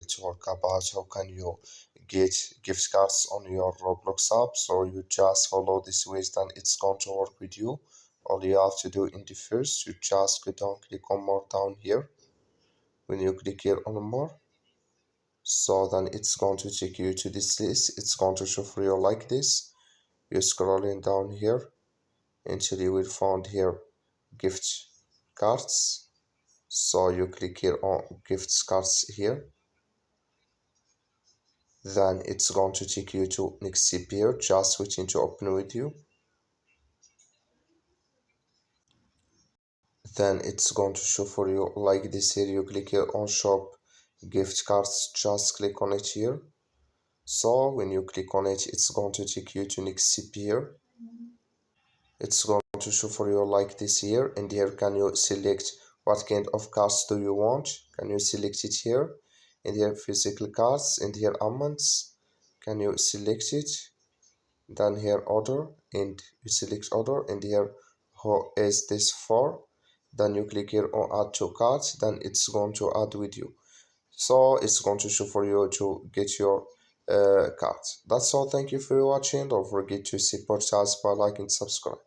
talk about how can you get gift cards on your Roblox app. So you just follow this ways, then it's going to work with you. All you have to do in the first, you just click on more down here. When you click here on more, so then it's going to take you to this list. It's going to show for you like this. You're scrolling down here until you will find here gift cards. So you click here on gift cards here, then it's going to take you to next here. Just waiting to open with you. Then it's going to show for you like this here. You click here on shop gift cards, just click on it here. So when you click on it, it's going to take you to next here. It's going to show for you like this here, and here can you select what kind of cards do you want. Can you select it here, and here physical cards, and here amounts, can you select it. Then here order, and you select order, and here who is this for. Then you click here on add to cards, then it's going to add with you. So it's going to show for you to get your cards. That's all. Thank you for watching. Don't forget to support us by liking and subscribe.